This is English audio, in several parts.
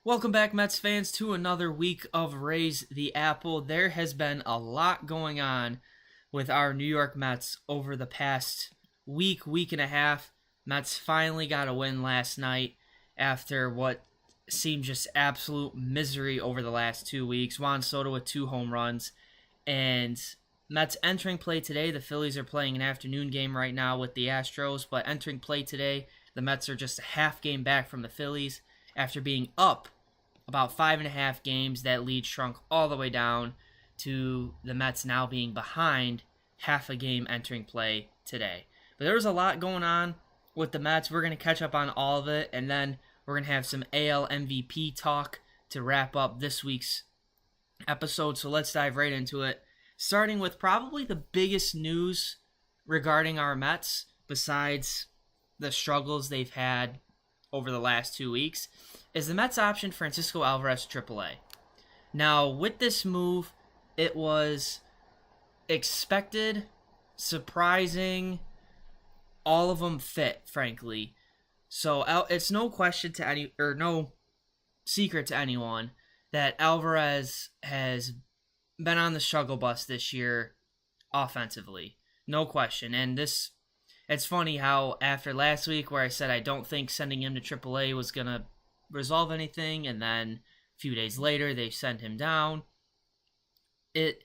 Welcome back, Mets fans, to another week of Raise the Apple. There has been a lot going on with our New York Mets over the past week and a half. Mets finally got a win last night after what seemed just absolute misery over the last 2 weeks. Juan Soto with 2 home runs. And Mets entering play today. The Phillies are playing an afternoon game right now with the Astros, but entering play today, the Mets are just a half game back from the Phillies after being up about 5.5 games. That lead shrunk all the way down to the Mets now being behind half a game entering play today. But there was a lot going on with the Mets. We're going to catch up on all of it, and then we're going to have some AL MVP talk to wrap up this week's episode. So let's dive right into it, starting with probably the biggest news regarding our Mets, besides the struggles they've had over the last 2 weeks, is the Mets option Francisco Alvarez to AAA. Now, with this move, it was expected, surprising, all of them fit, frankly. So it's no question to any, or no secret to anyone, that Alvarez has been on the struggle bus this year offensively. No question. And it's funny how after last week where I said I don't think sending him to AAA was going to resolve anything, and then a few days later they sent him down. It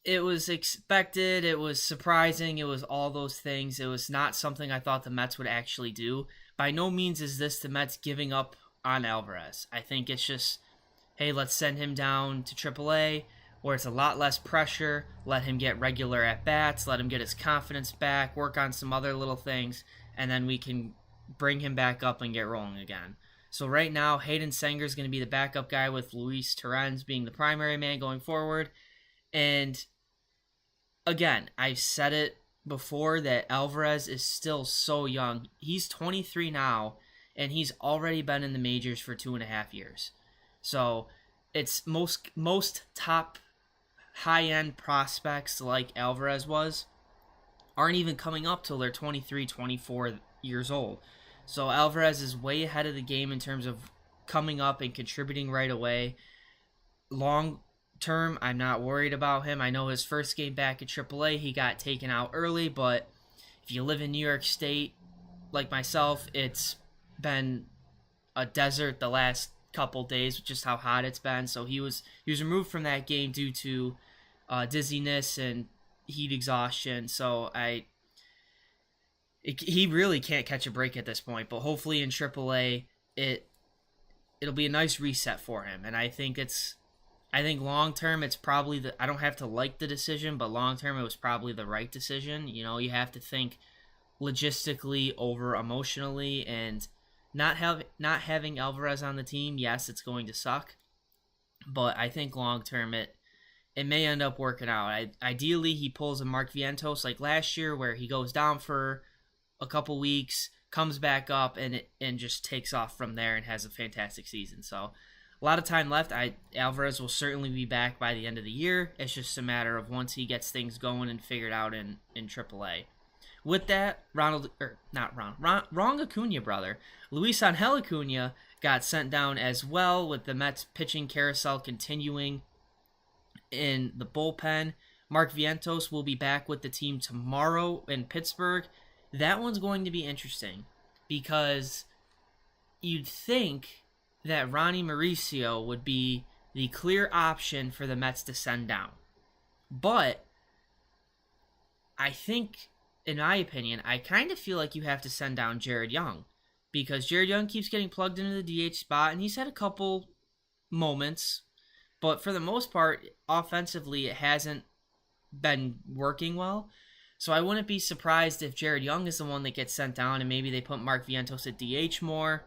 was expected, it was surprising, it was all those things. It was not something I thought the Mets would actually do. By no means is this the Mets giving up on Alvarez. I think it's just, hey, let's send him down to AAA where it's a lot less pressure, let him get regular at-bats, let him get his confidence back, work on some other little things, and then we can bring him back up and get rolling again. So right now, Hayden Senger is going to be the backup guy with Luis Torrens being the primary man going forward. And again, I've said it before that Alvarez is still so young. He's 23 now, and he's already been in the majors for 2.5 years. So it's most top high-end prospects like Alvarez was aren't even coming up till they're 23, 24 years old. So Alvarez is way ahead of the game in terms of coming up and contributing right away. Long term, I'm not worried about him. I know his first game back at AAA, he got taken out early, but if you live in New York State, like myself, it's been a desert the last couple days with just how hot it's been. So he was removed from that game due to dizziness and heat exhaustion. So he really can't catch a break at this point. But hopefully in AAA, it'll be a nice reset for him. And I think long term it's probably I don't have to like the decision, but long term it was probably the right decision. You know, you have to think logistically over emotionally, and not having Alvarez on the team, yes, it's going to suck, but I think long term it may end up working out. Ideally, he pulls a Mark Vientos like last year, where he goes down for a couple weeks, comes back up, and just takes off from there and has a fantastic season. So a lot of time left. Alvarez will certainly be back by the end of the year. It's just a matter of once he gets things going and figured out in AAA. With that, Wrong Acuna brother, Luis Angel Acuna got sent down as well, with the Mets pitching carousel continuing in the bullpen. Mark Vientos will be back with the team tomorrow in Pittsburgh. That one's going to be interesting because you'd think that Ronnie Mauricio would be the clear option for the Mets to send down. But I think, in my opinion, I kind of feel like you have to send down Jared Young, because Jared Young keeps getting plugged into the DH spot, and he's had a couple moments, but for the most part, offensively, it hasn't been working well. So I wouldn't be surprised if Jared Young is the one that gets sent down, and maybe they put Mark Vientos at DH more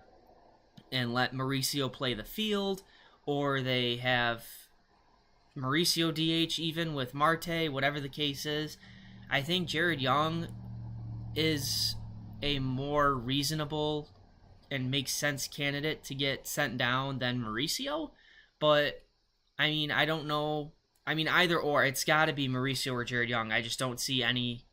and let Mauricio play the field, or they have Mauricio DH even with Marte, whatever the case is. I think Jared Young is a more reasonable and makes sense candidate to get sent down than Mauricio, but I mean, I don't know. I mean, either or, it's got to be Mauricio or Jared Young. I just don't see any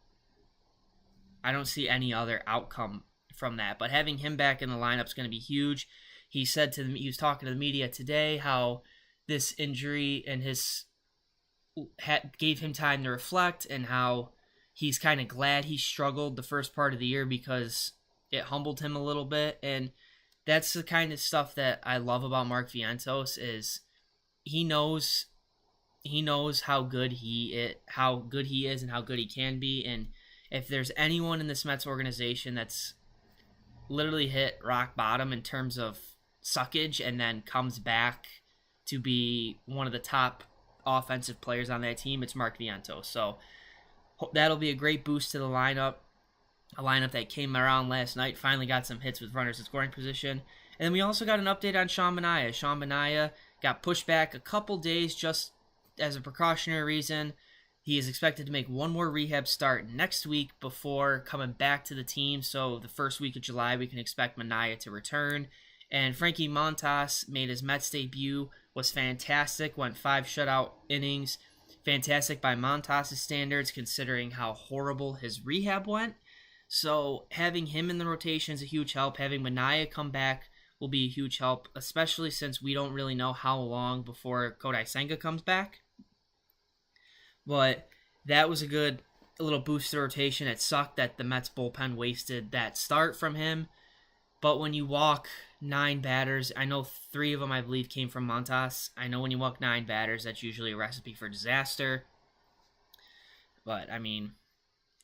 other outcome from that. But having him back in the lineup is going to be huge. he said to he was talking to the media today how this injury and his gave him time to reflect, and how he's kind of glad he struggled the first part of the year because it humbled him a little bit. And that's the kind of stuff that I love about Mark Vientos is he knows how good he is and how good he can be. And if there's anyone in this Mets organization that's literally hit rock bottom in terms of suckage and then comes back to be one of the top offensive players on that team, it's Mark Vientos. So that'll be a great boost to the lineup. A lineup that came around last night, finally got some hits with runners in scoring position. And then we also got an update on Sean Manaea. Sean Manaea got pushed back a couple days just as a precautionary reason. He is expected to make one more rehab start next week before coming back to the team. So the first week of July, we can expect Manaea to return. And Frankie Montas made his Mets debut, was fantastic, went 5 shutout innings. Fantastic by Montas' standards, considering how horrible his rehab went. So having him in the rotation is a huge help. Having Manaea come back will be a huge help, especially since we don't really know how long before Kodai Senga comes back. But that was a little boost to rotation. It sucked that the Mets bullpen wasted that start from him. But when you walk 9 batters, I know 3 of them, I believe, came from Montas. I know when you walk 9 batters, that's usually a recipe for disaster. But, I mean,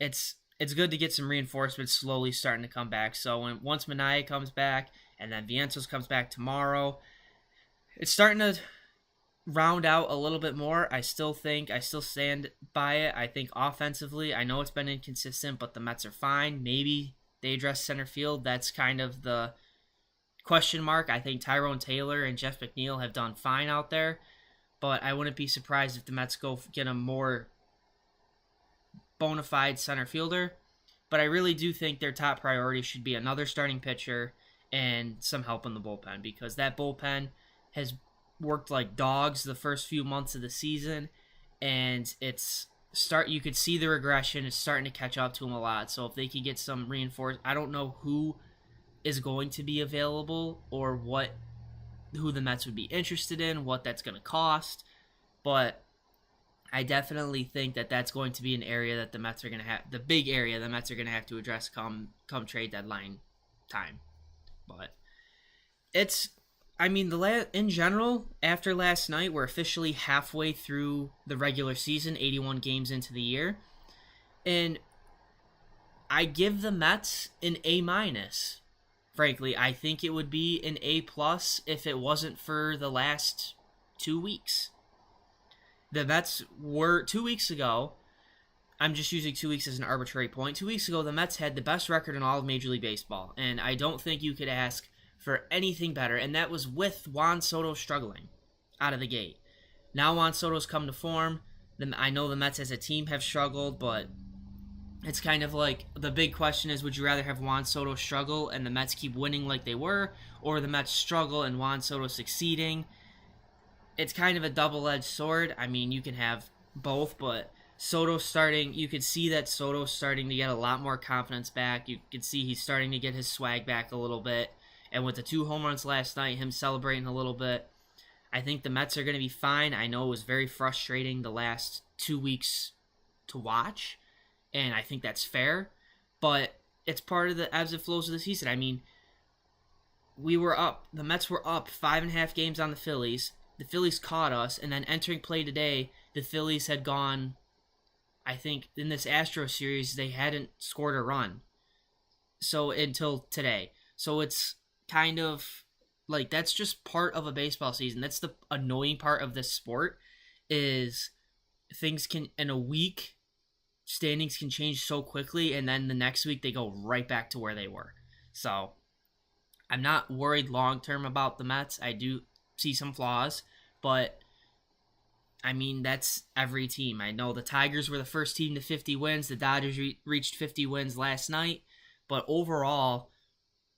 it's good to get some reinforcements slowly starting to come back. So once Manaea comes back, and then Vientos comes back tomorrow, it's starting to round out a little bit more. I still stand by it. I think offensively, I know it's been inconsistent, but the Mets are fine. Maybe they address center field. That's kind of the question mark. I think Tyrone Taylor and Jeff McNeil have done fine out there, but I wouldn't be surprised if the Mets go get a more bona fide center fielder. But I really do think their top priority should be another starting pitcher and some help in the bullpen, because that bullpen has worked like dogs the first few months of the season, and you could see the regression is starting to catch up to them a lot. So if they could get some reinforced, I don't know who is going to be available or who the Mets would be interested in, what that's going to cost, but I definitely think that that's going to be an area that the Mets are going to have, the big area the Mets are going to have to address come trade deadline time. But in general, after last night, we're officially halfway through the regular season, 81 games into the year, and I give the Mets an A-. Frankly, I think it would be an A+ if it wasn't for the last 2 weeks. The Mets were 2 weeks ago. I'm just using 2 weeks as an arbitrary point. 2 weeks ago, the Mets had the best record in all of Major League Baseball, and I don't think you could ask for anything better, and that was with Juan Soto struggling out of the gate. Now Juan Soto's come to form. I know the Mets as a team have struggled, but it's kind of like the big question is, would you rather have Juan Soto struggle and the Mets keep winning like they were, or the Mets struggle and Juan Soto succeeding? It's kind of a double-edged sword. I mean, you can have both, but you could see that Soto's starting to get a lot more confidence back. You could see he's starting to get his swag back a little bit. And with the 2 home runs last night, him celebrating a little bit, I think the Mets are going to be fine. I know it was very frustrating the last 2 weeks to watch, and I think that's fair, but it's part of the ebbs and flows of the season. I mean, the Mets were up 5.5 games on the Phillies. The Phillies caught us, and then entering play today, the Phillies had gone, I think, in this Astros series, they hadn't scored a run. So until today. So it's kind of like, that's just part of a baseball season. That's the annoying part of this sport, is things can, in a week, standings can change so quickly, and then the next week they go right back to where they were. So I'm not worried long term about the Mets. I do see some flaws, but I mean, that's every team. I know the Tigers were the first team to 50 wins. The Dodgers reached 50 wins last night, but overall,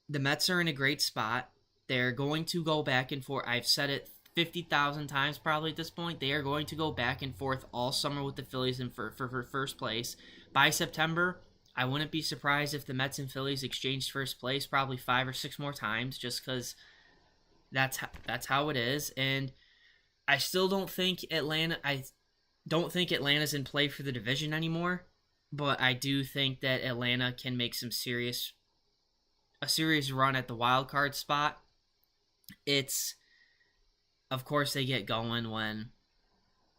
the Mets are in a great spot. They're going to go back and forth. I've said it 50,000 times probably at this point. They are going to go back and forth all summer with the Phillies for first place. By September, I wouldn't be surprised if the Mets and Phillies exchanged first place probably 5 or 6 more times, just because That's how it is, and I still don't think Atlanta. I don't think Atlanta's in play for the division anymore, but I do think that Atlanta can make a serious run at the wild card spot. It's, of course, they get going when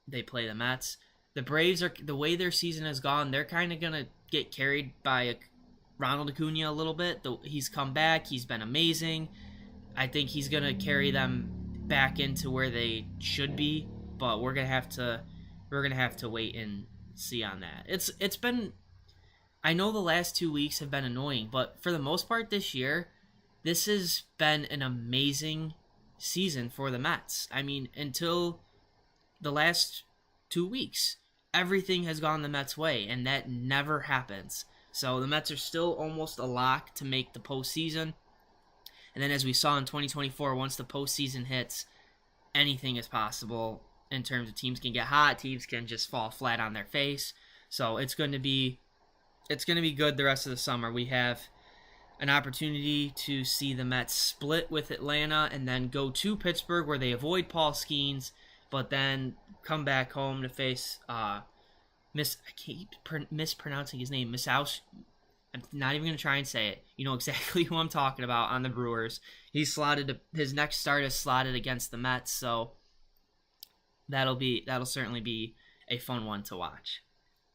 they play the Mets. The Braves are, the way their season has gone, they're kind of gonna get carried by Ronald Acuna a little bit. He's come back. He's been amazing. I think he's gonna carry them back into where they should be, but we're gonna have to wait and see on that. It's been, I know the last 2 weeks have been annoying, but for the most part this year, this has been an amazing season for the Mets. I mean, until the last 2 weeks, everything has gone the Mets' way, and that never happens. So the Mets are still almost a lock to make the postseason. And then as we saw in 2024, once the postseason hits, anything is possible in terms of teams can get hot, teams can just fall flat on their face. So it's going to be good the rest of the summer. We have an opportunity to see the Mets split with Atlanta and then go to Pittsburgh where they avoid Paul Skeens, but then come back home to face I keep mispronouncing his name, I'm not even going to try and say it. You know exactly who I'm talking about on the Brewers. He's his next start is slotted against the Mets, so that'll certainly be a fun one to watch.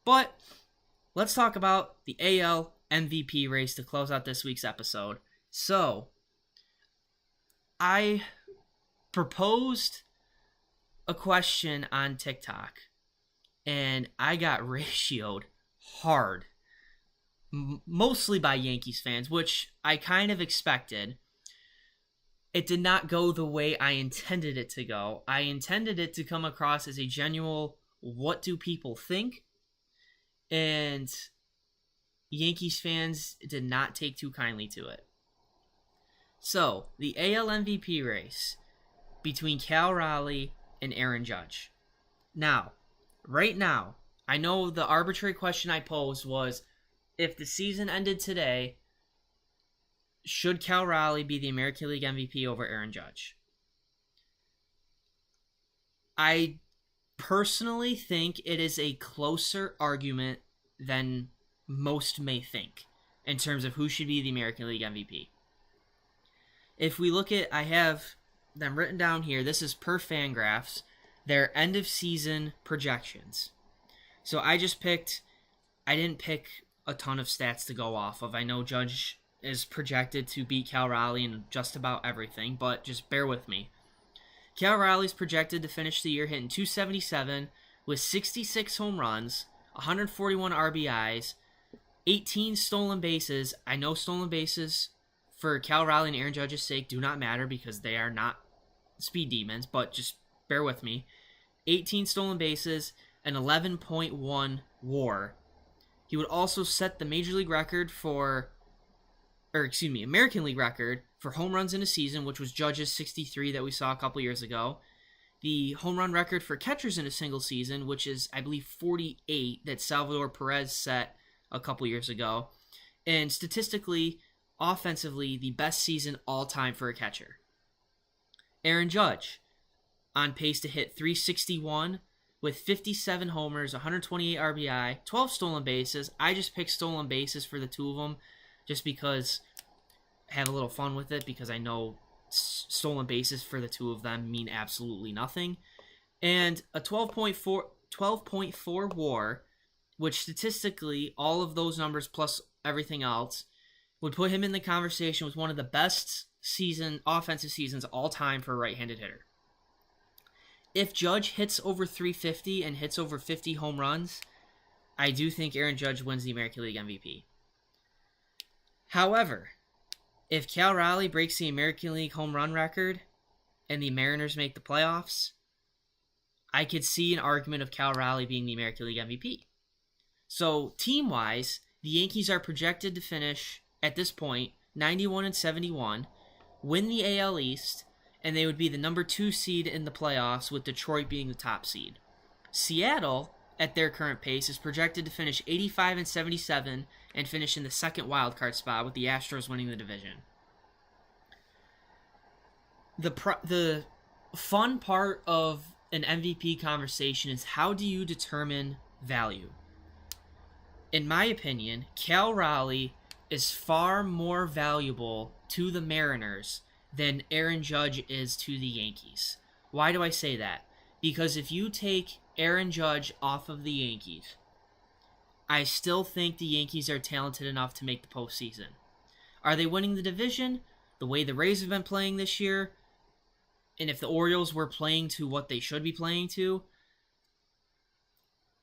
But let's talk about the AL MVP race to close out this week's episode. So, I proposed a question on TikTok, and I got ratioed hard. Mostly by Yankees fans, which I kind of expected. It did not go the way I intended it to go. I intended it to come across as a genuine, what do people think? And Yankees fans did not take too kindly to it. So, the AL MVP race between Cal Raleigh and Aaron Judge. Now, right now, I know the arbitrary question I posed was, if the season ended today, should Cal Raleigh be the American League MVP over Aaron Judge? I personally think it is a closer argument than most may think in terms of who should be the American League MVP. If we look at, I have them written down here, this is per Fangraphs, their end of season projections. So I didn't pick a ton of stats to go off of. I know Judge is projected to beat Cal Raleigh in just about everything, but just bear with me. Cal Raleigh's projected to finish the year hitting .277 with 66 home runs, 141 RBIs, 18 stolen bases. I know stolen bases for Cal Raleigh and Aaron Judge's sake do not matter because they are not speed demons, but just bear with me. 18 stolen bases, an 11.1 WAR. He would also set the American League record for home runs in a season, which was Judge's 63 that we saw a couple years ago. The home run record for catchers in a single season, which is, I believe, 48 that Salvador Perez set a couple years ago. And statistically, offensively, the best season all time for a catcher. Aaron Judge, on pace to hit .361 with 57 homers, 128 RBI, 12 stolen bases. I just picked stolen bases for the two of them just because I have a little fun with it, because I know stolen bases for the two of them mean absolutely nothing. And a 12.4 WAR, which statistically, all of those numbers plus everything else, would put him in the conversation with one of the best offensive seasons all time for a right-handed hitter. If Judge hits over .350 and hits over 50 home runs, I do think Aaron Judge wins the American League MVP. However, if Cal Raleigh breaks the American League home run record and the Mariners make the playoffs, I could see an argument of Cal Raleigh being the American League MVP. So, team-wise, the Yankees are projected to finish, at this point, 91-71, win the AL East, and they would be the number 2 seed in the playoffs, with Detroit being the top seed. Seattle, at their current pace, is projected to finish 85-77 and finish in the second wildcard spot, with the Astros winning the division. the fun part of an MVP conversation is how do you determine value? In my opinion, Cal Raleigh is far more valuable to the Mariners than Aaron Judge is to the Yankees. Why do I say that? Because if you take Aaron Judge off of the Yankees, I still think the Yankees are talented enough to make the postseason. Are they winning the division? The way the Rays have been playing this year, and if the Orioles were playing to what they should be playing to,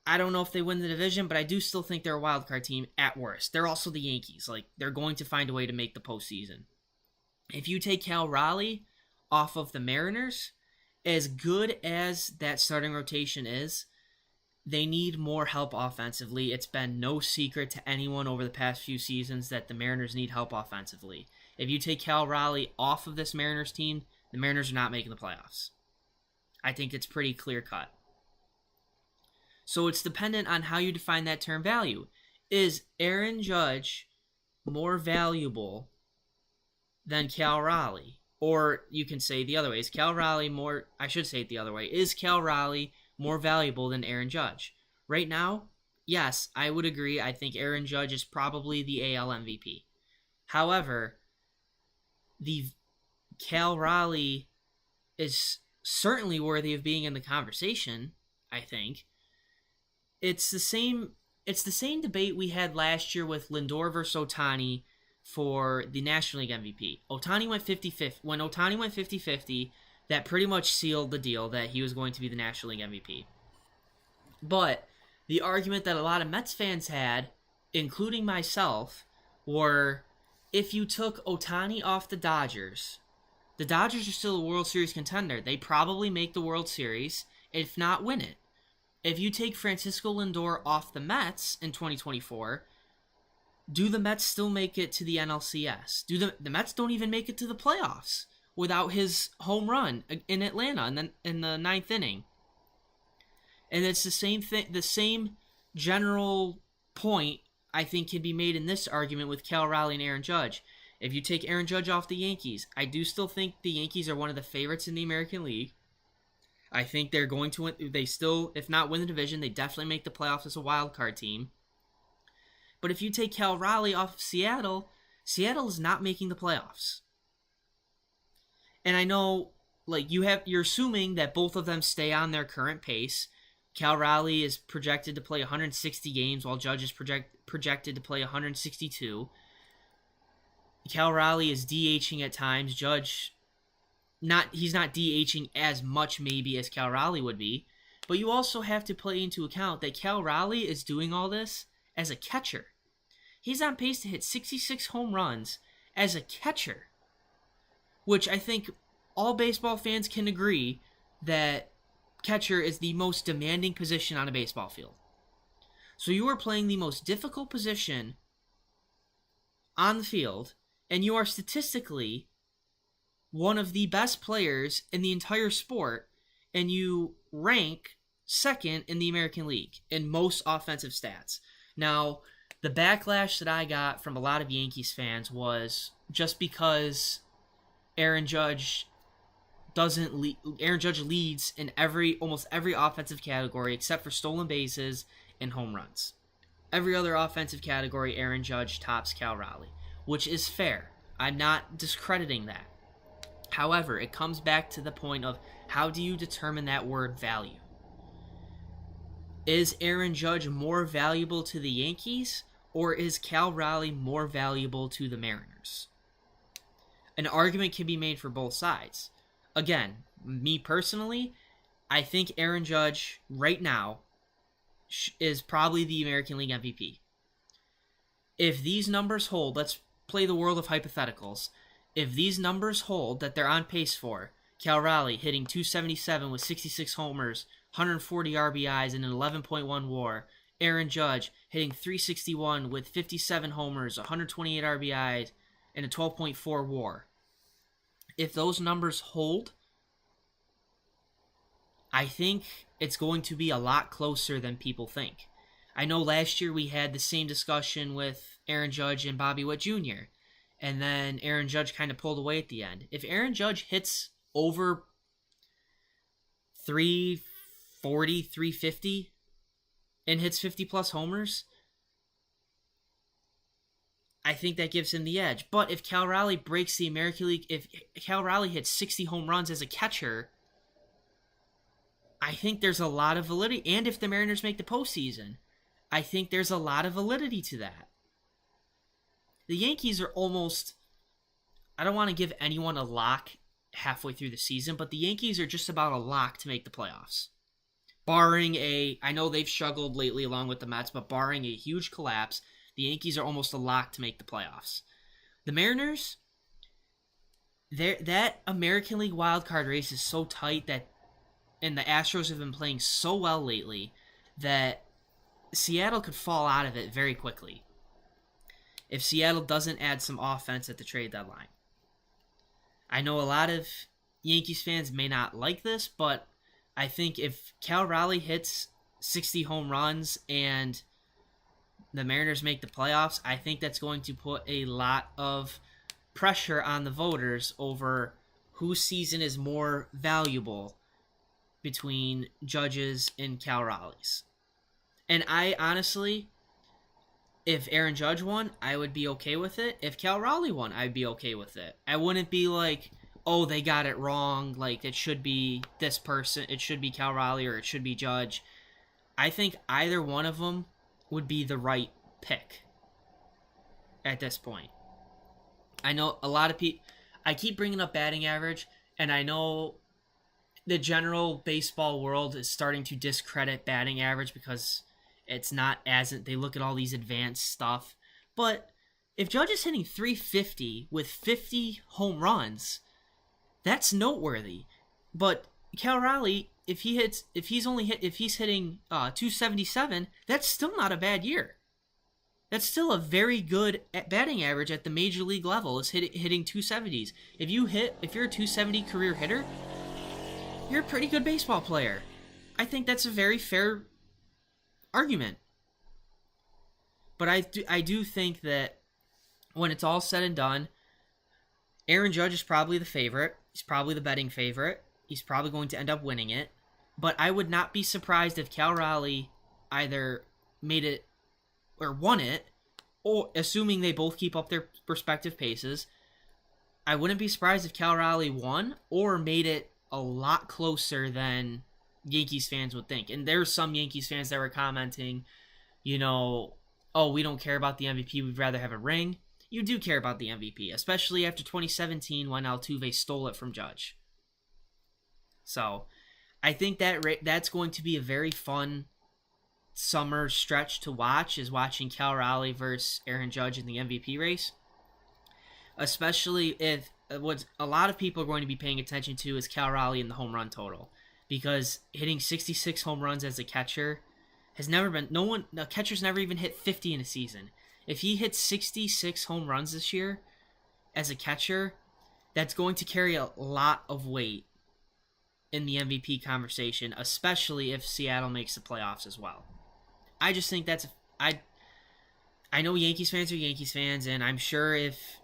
I don't know if they win the division, but I do still think they're a wild card team at worst. They're also the Yankees. Like, they're going to find a way to make the postseason. If you take Cal Raleigh off of the Mariners, as good as that starting rotation is, they need more help offensively. It's been no secret to anyone over the past few seasons that the Mariners need help offensively. If you take Cal Raleigh off of this Mariners team, the Mariners are not making the playoffs. I think it's pretty clear cut. So it's dependent on how you define that term value. Is Aaron Judge more valuable than Cal Raleigh? Or you can say the other way. Is Cal Raleigh more... I should say it the other way. Is Cal Raleigh more valuable than Aaron Judge? Right now, yes, I would agree. I think Aaron Judge is probably the AL MVP. However, the Cal Raleigh is certainly worthy of being in the conversation, I think. It's the same debate we had last year with Lindor versus Ohtani for the National League MVP. Ohtani went 50-50. When Ohtani went 50-50, that pretty much sealed the deal that he was going to be the National League MVP. But the argument that a lot of Mets fans had, including myself, were if you took Ohtani off the Dodgers are still a World Series contender. They probably make the World Series, if not win it. If you take Francisco Lindor off the Mets in 2024, do the Mets still make it to the NLCS? The Mets don't even make it to the playoffs without his home run in Atlanta and then in the ninth inning. And it's the same thing. The same general point I think can be made in this argument with Cal Raleigh and Aaron Judge. If you take Aaron Judge off the Yankees, I do still think the Yankees are one of the favorites in the American League. I think they're going to win. They still, if not win the division, they definitely make the playoffs as a wild card team. But if you take Cal Raleigh off of Seattle, Seattle is not making the playoffs. And I know, like, you're assuming that both of them stay on their current pace. Cal Raleigh is projected to play 160 games, while Judge is projected to play 162. Cal Raleigh is DHing at times. Judge, he's not DHing as much maybe as Cal Raleigh would be. But you also have to play into account that Cal Raleigh is doing all this as a catcher. He's on pace to hit 66 home runs as a catcher, which I think all baseball fans can agree that catcher is the most demanding position on a baseball field. So you are playing the most difficult position on the field, and you are statistically one of the best players in the entire sport, and you rank second in the American League in most offensive stats. Now, the backlash that I got from a lot of Yankees fans was just because Aaron Judge leads in almost every offensive category except for stolen bases and home runs. Every other offensive category, Aaron Judge tops Cal Raleigh, which is fair. I'm not discrediting that. However, it comes back to the point of how do you determine that word value? Is Aaron Judge more valuable to the Yankees, or is Cal Raleigh more valuable to the Mariners? An argument can be made for both sides. Again, me personally, I think Aaron Judge right now is probably the American League MVP. If these numbers hold, let's play the world of hypotheticals. If these numbers hold that they're on pace for, Cal Raleigh hitting 277 with 66 homers, 140 RBIs, and an 11.1 WAR. Aaron Judge hitting 361 with 57 homers, 128 RBIs, and a 12.4 WAR. If those numbers hold, I think it's going to be a lot closer than people think. I know last year we had the same discussion with Aaron Judge and Bobby Witt Jr., and then Aaron Judge kind of pulled away at the end. If Aaron Judge hits over 340, 350 and hits 50-plus homers, I think that gives him the edge. But if Cal Raleigh breaks the American League, if Cal Raleigh hits 60 home runs as a catcher, I think there's a lot of validity. And if the Mariners make the postseason, I think there's a lot of validity to that. The Yankees are almost... I don't want to give anyone a lock halfway through the season, but the Yankees are just about a lock to make the playoffs. Barring I know they've struggled lately along with the Mets, but barring a huge collapse, the Yankees are almost a lock to make the playoffs. The Mariners, that American League wildcard race is so tight that, and the Astros have been playing so well lately, that Seattle could fall out of it very quickly if Seattle doesn't add some offense at the trade deadline. I know a lot of Yankees fans may not like this, but I think if Cal Raleigh hits 60 home runs and the Mariners make the playoffs, I think that's going to put a lot of pressure on the voters over whose season is more valuable between Judge's and Cal Raleigh's. And I honestly, if Aaron Judge won, I would be okay with it. If Cal Raleigh won, I'd be okay with it. I wouldn't be like, oh, they got it wrong, like it should be this person, it should be Cal Raleigh or it should be Judge. I think either one of them would be the right pick at this point. I know a lot of people, I keep bringing up batting average, and I know the general baseball world is starting to discredit batting average because it's not as, they look at all these advanced stuff. But if Judge is hitting 350 with 50 home runs, that's noteworthy. But Cal Raleigh, if he's hitting 277, that's still not a bad year. That's still a very good batting average at the major league level, is hitting 270s. If you're a 270 career hitter, you're a pretty good baseball player. I think that's a very fair argument. But I do think that when it's all said and done, Aaron Judge is probably the favorite. He's probably the betting favorite. He's probably going to end up winning it. But I would not be surprised if Cal Raleigh either made it or won it, or assuming they both keep up their respective paces, I wouldn't be surprised if Cal Raleigh won or made it a lot closer than Yankees fans would think. And there's some Yankees fans that were commenting, oh, we don't care about the MVP, we'd rather have a ring. You do care about the MVP, especially after 2017 when Altuve stole it from Judge. So I think that's going to be a very fun summer stretch to watch, is watching Cal Raleigh versus Aaron Judge in the MVP race. Especially if what a lot of people are going to be paying attention to is Cal Raleigh in the home run total. Because hitting 66 home runs as a catcher has never been, a catcher's never even hit 50 in a season. If he hits 66 home runs this year as a catcher, that's going to carry a lot of weight in the MVP conversation, especially if Seattle makes the playoffs as well. I just think I know Yankees fans are Yankees fans, and I'm sure if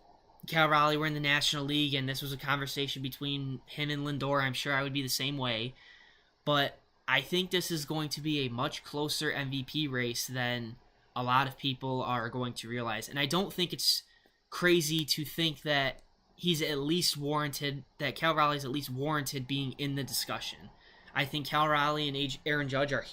Cal Raleigh were in the National League and this was a conversation between him and Lindor, I'm sure I would be the same way. But I think this is going to be a much closer MVP race than a lot of people are going to realize. And I don't think it's crazy to think that that Cal Raleigh's at least warranted being in the discussion. I think Cal Raleigh and Aaron Judge are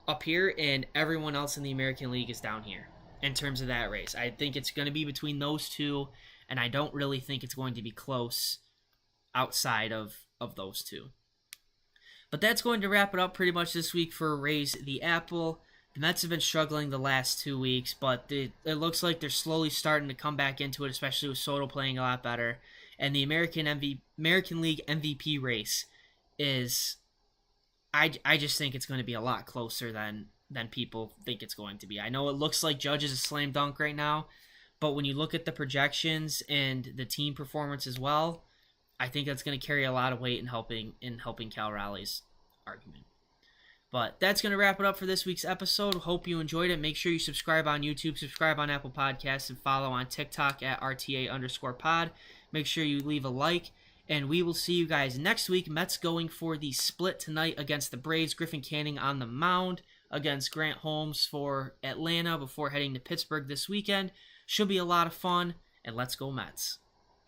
up here, and everyone else in the American League is down here in terms of that race. I think it's going to be between those two, and I don't really think it's going to be close outside of those two. But that's going to wrap it up pretty much this week for Raise the Apple. The Mets have been struggling the last 2 weeks, but it looks like they're slowly starting to come back into it, especially with Soto playing a lot better. And the American League MVP race is... I just think it's going to be a lot closer than people think it's going to be. I know it looks like Judge is a slam dunk right now, but when you look at the projections and the team performance as well, I think that's going to carry a lot of weight in helping Cal Raleigh's argument. But that's going to wrap it up for this week's episode. Hope you enjoyed it. Make sure you subscribe on YouTube, subscribe on Apple Podcasts, and follow on TikTok at RTA_pod. Make sure you leave a like And we will see you guys next week. Mets going for the split tonight against the Braves. Griffin Canning on the mound against Grant Holmes for Atlanta before heading to Pittsburgh this weekend. Should be a lot of fun. And let's go Mets.